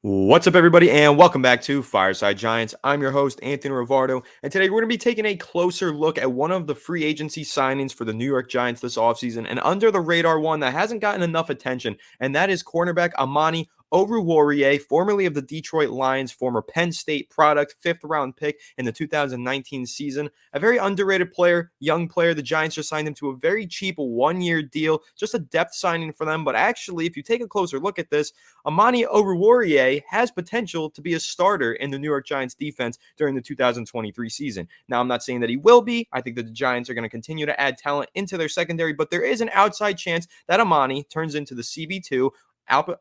What's up, everybody, and welcome back to Fireside Giants. I'm your host, Anthony Rivardo, and today we're going to be taking a closer look at one of the free agency signings for the New York Giants this offseason, and under the radar one that hasn't gotten enough attention, and that is cornerback Amani Oruwariye, formerly of the Detroit Lions, former Penn State product, fifth-round pick in the 2019 season. A very underrated player, young player. The Giants just signed him to a very cheap one-year deal, just a depth signing for them, but actually, if you take a closer look at this, Amani Oruwariye has potential to be a starter in the New York Giants defense during the 2023 season. Now, I'm not saying that he will be. I think that the Giants are going to continue to add talent into their secondary, but there is an outside chance that Amani turns into the CB2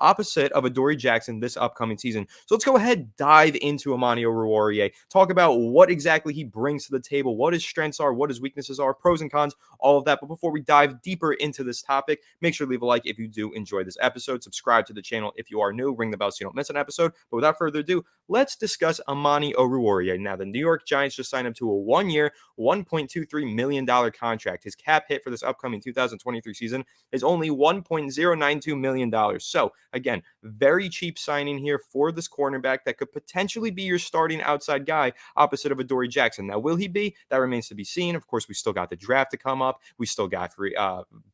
opposite of Adoree Jackson this upcoming season. So let's go ahead, dive into Amani Oruwariye, talk about what exactly he brings to the table, what his strengths are, what his weaknesses are, pros and cons, all of that. But before we dive deeper into this topic, make sure to leave a like if you do enjoy this episode, subscribe to the channel if you are new, ring the bell so you don't miss an episode. But without further ado, let's discuss Amani Oruwariye. Now, the New York Giants just signed him to a one-year, $1.23 million contract. His cap hit for this upcoming 2023 season is only $1.092 million. So, again, very cheap signing here for this cornerback that could potentially be your starting outside guy opposite of Adoree Jackson. Now, will he be? That remains to be seen. Of course, we still got the draft to come up. We still got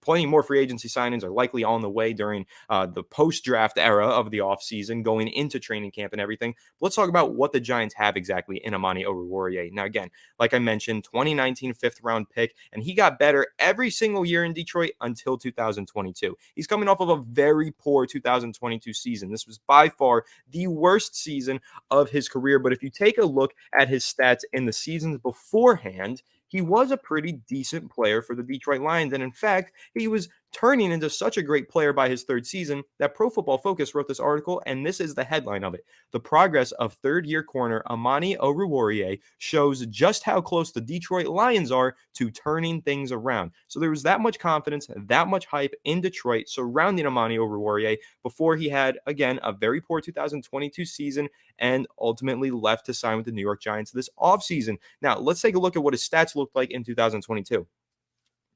plenty more free agency signings are likely on the way during the post-draft era of the offseason, going into training camp and everything. But let's talk about what the Giants have exactly in Amani Oruwariye. Now, again, like I mentioned, 2019 fifth-round pick, and he got better every single year in Detroit until 2022. He's coming off of a very poor 2022 season. This was by far the worst season of his career. But if you take a look at his stats in the seasons beforehand, he was a pretty decent player for the Detroit Lions. And in fact, he was turning into such a great player by his third season that Pro Football Focus wrote this article, and this is the headline of it. The progress of third-year corner Amani Oruwariye shows just how close the Detroit Lions are to turning things around. So there was that much confidence, that much hype in Detroit surrounding Amani Oruwariye before he had, again, a very poor 2022 season and ultimately left to sign with the New York Giants this offseason. Now, let's take a look at what his stats looked like in 2022.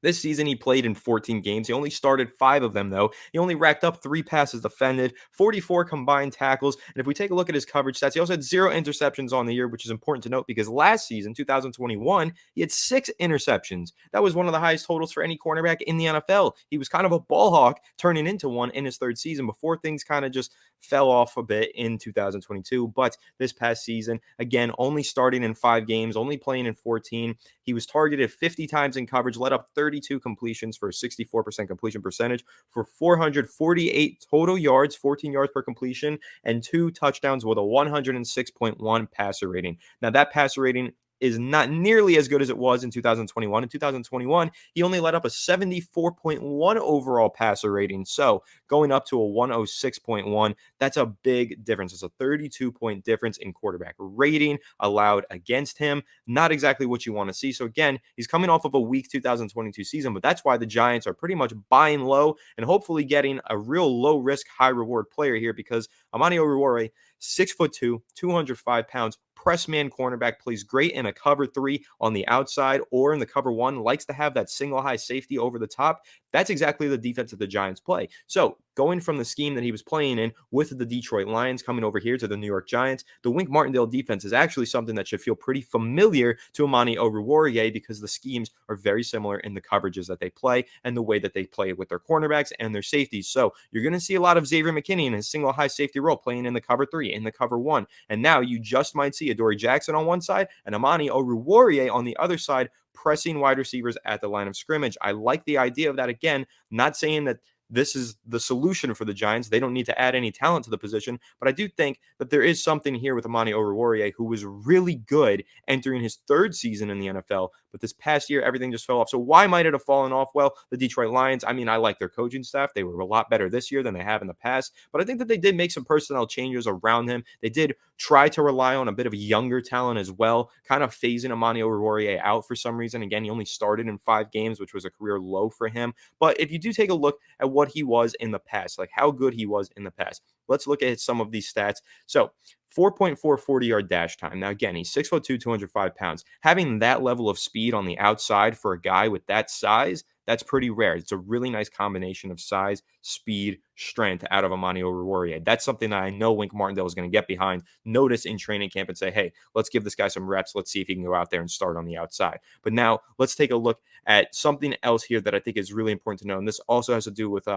This season, he played in 14 games. He only started 5 of them, though. He only racked up 3 passes defended, 44 combined tackles. And if we take a look at his coverage stats, he also had 0 interceptions on the year, which is important to note because last season, 2021, he had 6 interceptions. That was one of the highest totals for any cornerback in the NFL. He was kind of a ball hawk turning into one in his third season before things kind of just fell off a bit in 2022. But this past season, again, only starting in 5 games, only playing in 14. He was targeted 50 times in coverage, let up 32 completions for a 64% completion percentage for 448 total yards, 14 yards per completion, and 2 touchdowns with a 106.1 passer rating. Now, that passer rating is not nearly as good as it was in 2021. In 2021, he only let up a 74.1 overall passer rating. So going up to a 106.1, that's a big difference. It's a 32-point difference in quarterback rating allowed against him. Not exactly what you want to see. So again, he's coming off of a weak 2022 season, but that's why the Giants are pretty much buying low and hopefully getting a real low risk, high reward player here because Amani Oruwariye, 6'2", 205 pounds, press man cornerback, plays great in a cover 3 on the outside or in the cover 1, likes to have that single high safety over the top. That's exactly the defense that the Giants play. So going from the scheme that he was playing in with the Detroit Lions coming over here to the New York Giants, the Wink Martindale defense is actually something that should feel pretty familiar to Amani Oruwariye because the schemes are very similar in the coverages that they play and the way that they play with their cornerbacks and their safeties. So you're going to see a lot of Xavier McKinney in his single high safety role playing in the cover 3, in the cover 1. And now you just might see Adoree Jackson on one side and Amani Oruwariye on the other side pressing wide receivers at the line of scrimmage. I like the idea of that. Again, not saying that this is the solution for the Giants. They don't need to add any talent to the position, but I do think that there is something here with Amani Oruwariye, who was really good entering his third season in the NFL, but this past year, everything just fell off. So why might it have fallen off? Well, the Detroit Lions, I mean, I like their coaching staff. They were a lot better this year than they have in the past, but I think that they did make some personnel changes around him. They did try to rely on a bit of a younger talent as well, kind of phasing Amani Oruwariye out for some reason. Again, he only started in 5 games, which was a career low for him. But if you do take a look at what he was in the past, like how good he was in the past, let's look at some of these stats. So 4.4 40-yard dash time. Now, again, he's 6'2", 205 pounds. Having that level of speed on the outside for a guy with that size, That's pretty rare. It's a really nice combination of size, speed, strength out of Amani Oruwariye. That's something that I know Wink Martindale is going to get behind, notice in training camp and say, hey, let's give this guy some reps. Let's see if he can go out there and start on the outside. But now let's take a look at something else here that I think is really important to know. And this also has to do with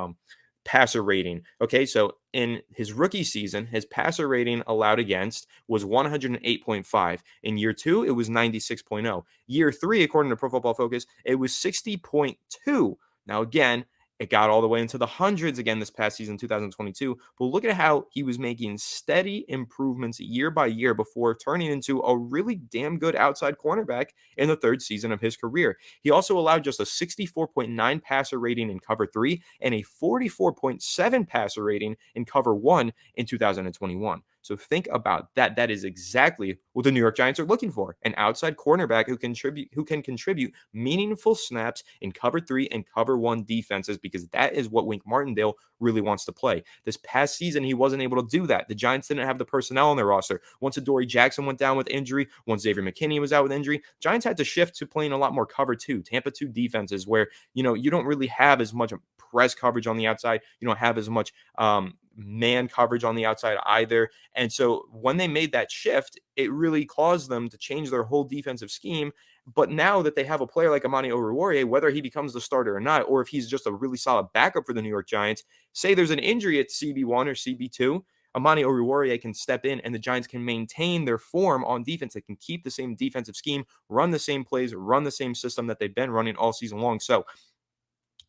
passer rating. Okay, so in his rookie season, his passer rating allowed against was 108.5. In year two, it was 96.0. Year three, according to Pro Football Focus, it was 60.2. Now, again, it got all the way into the hundreds again this past season, 2022. But look at how he was making steady improvements year by year before turning into a really damn good outside cornerback in the third season of his career. He also allowed just a 64.9 passer rating in cover three and a 44.7 passer rating in cover one in 2021. So think about that. That is exactly what the New York Giants are looking for: an outside cornerback who can contribute meaningful snaps in cover three and cover one defenses, because that is what Wink Martindale really wants to play. This past season, he wasn't able to do that. The Giants didn't have the personnel on their roster. Once Adoree Jackson went down with injury, once Xavier McKinney was out with injury, Giants had to shift to playing a lot more cover two, Tampa 2 defenses, where you don't really have as much press coverage on the outside. You don't have as much man coverage on the outside either. And so when they made that shift, it really caused them to change their whole defensive scheme. But now that they have a player like Amani Oruwariye, whether he becomes the starter or not, or if he's just a really solid backup for the New York Giants, say there's an injury at CB1 or CB2, Amani Oruwariye can step in and the Giants can maintain their form on defense. They can keep the same defensive scheme, run the same plays, run the same system that they've been running all season long. So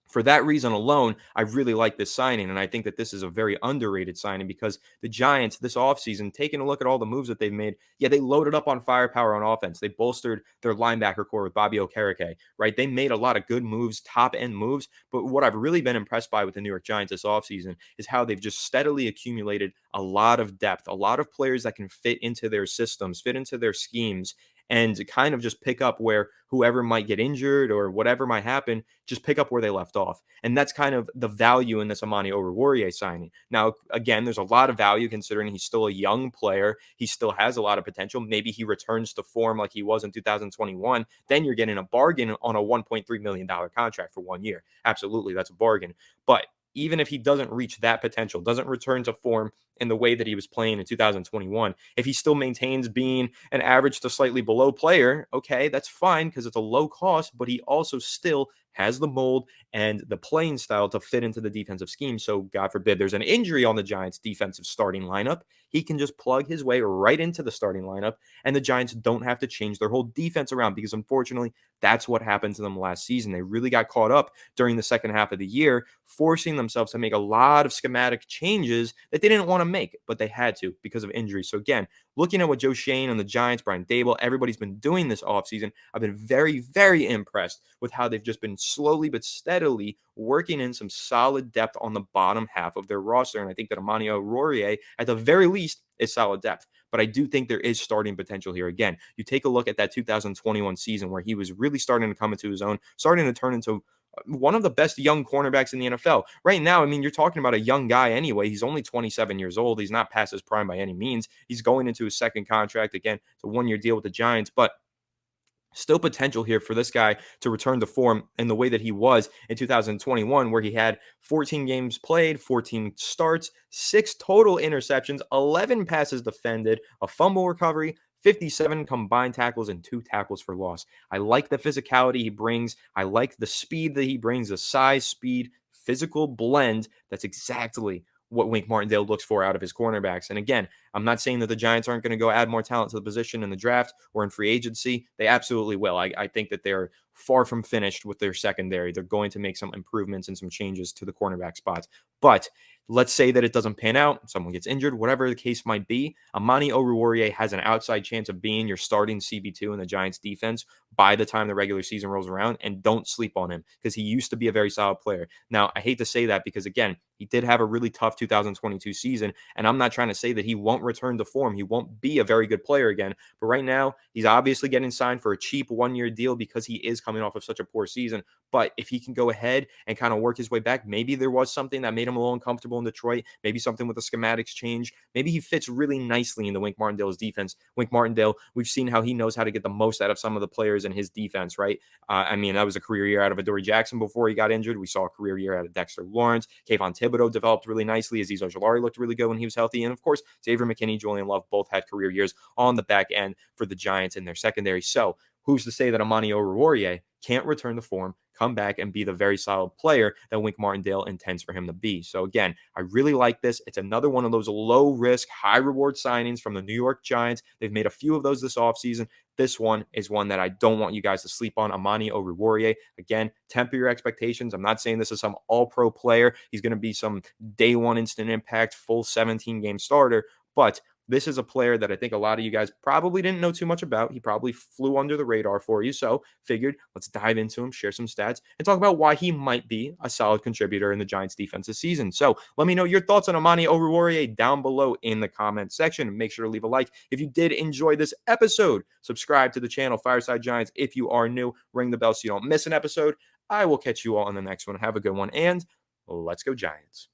for that reason alone, I really like this signing. And I think that this is a very underrated signing, because the Giants this offseason, taking a look at all the moves that they've made, yeah, they loaded up on firepower on offense. They bolstered their linebacker core with Bobby Okereke, right? They made a lot of good moves, top end moves. But what I've really been impressed by with the New York Giants this offseason is how they've just steadily accumulated a lot of depth, a lot of players that can fit into their systems, fit into their schemes, and kind of just pick up where whoever might get injured or whatever might happen, just pick up where they left off. And that's kind of the value in this Amani Oruwariye signing. Now, again, there's a lot of value considering he's still a young player. He still has a lot of potential. Maybe he returns to form like he was in 2021. Then you're getting a bargain on a $1.3 million contract for 1 year. Absolutely, that's a bargain. But even if he doesn't reach that potential, doesn't return to form in the way that he was playing in 2021, if he still maintains being an average to slightly below player, okay, that's fine because it's a low cost, but he also still has the mold and the playing style to fit into the defensive scheme. So God forbid there's an injury on the Giants defensive starting lineup, he can just plug his way right into the starting lineup and the Giants don't have to change their whole defense around, because unfortunately that's what happened to them last season. They really got caught up during the second half of the year, forcing themselves to make a lot of schematic changes that they didn't want to make, but they had to because of injury. So again, looking at what Joe Schoen and the Giants, Brian Daboll, everybody's been doing this offseason, I've been very, very impressed with how they've just been slowly but steadily working in some solid depth on the bottom half of their roster. And I think that Amani Oruwariye, at the very least, is solid depth. But I do think there is starting potential here. Again, you take a look at that 2021 season where he was really starting to come into his own, starting to turn into one of the best young cornerbacks in the NFL. Right now, I mean, you're talking about a young guy anyway. He's only 27 years old. He's not past his prime by any means. He's going into his second contract. Again, it's a 1-year deal with the Giants, but still potential here for this guy to return to form in the way that he was in 2021, where he had 14 games played, 14 starts, 6 total interceptions, 11 passes defended, a fumble recovery, 57 combined tackles, and 2 tackles for loss. I like the physicality he brings. I like the speed that he brings, the size, speed, physical blend. That's exactly what Wink Martindale looks for out of his cornerbacks. And again, I'm not saying that the Giants aren't going to go add more talent to the position in the draft or in free agency. They absolutely will. I think that they're far from finished with their secondary. They're going to make some improvements and some changes to the cornerback spots. But let's say that it doesn't pan out, someone gets injured, whatever the case might be, Amani Oruwariye has an outside chance of being your starting CB2 in the Giants defense by the time the regular season rolls around, and don't sleep on him because he used to be a very solid player. Now, I hate to say that because, again, he did have a really tough 2022 season, and I'm not trying to say that he won't return to form. He won't be a very good player again, but right now, he's obviously getting signed for a cheap 1-year deal because he is coming off of such a poor season. But if he can go ahead and kind of work his way back, maybe there was something that made him a little uncomfortable comfortable in Detroit. Maybe something with the schematics change. Maybe he fits really nicely into Wink Martindale's defense. Wink Martindale, we've seen how he knows how to get the most out of some of the players in his defense, right? I mean, that was a career year out of Adoree Jackson before he got injured. We saw a career year out of Dexter Lawrence. Kayvon Thibodeau developed really nicely. Azeez Ojulari looked really good when he was healthy. And of course, Xavier McKinney, Julian Love both had career years on the back end for the Giants in their secondary. So who's to say that Amani Oruwariye can't return to form, come back, and be the very solid player that Wink Martindale intends for him to be? So again, I really like this. It's another one of those low-risk, high-reward signings from the New York Giants. They've made a few of those this offseason. This one is one that I don't want you guys to sleep on. Amani Oruwariye, again, temper your expectations. I'm not saying this is some all-pro player. He's going to be some day one instant impact, full 17-game starter, but this is a player that I think a lot of you guys probably didn't know too much about. He probably flew under the radar for you. So figured let's dive into him, share some stats, and talk about why he might be a solid contributor in the Giants defense this season. So let me know your thoughts on Amani Oruwariye down below in the comment section. And make sure to leave a like if you did enjoy this episode. Subscribe to the channel, Fireside Giants, if you are new. Ring the bell so you don't miss an episode. I will catch you all in the next one. Have a good one, and let's go Giants.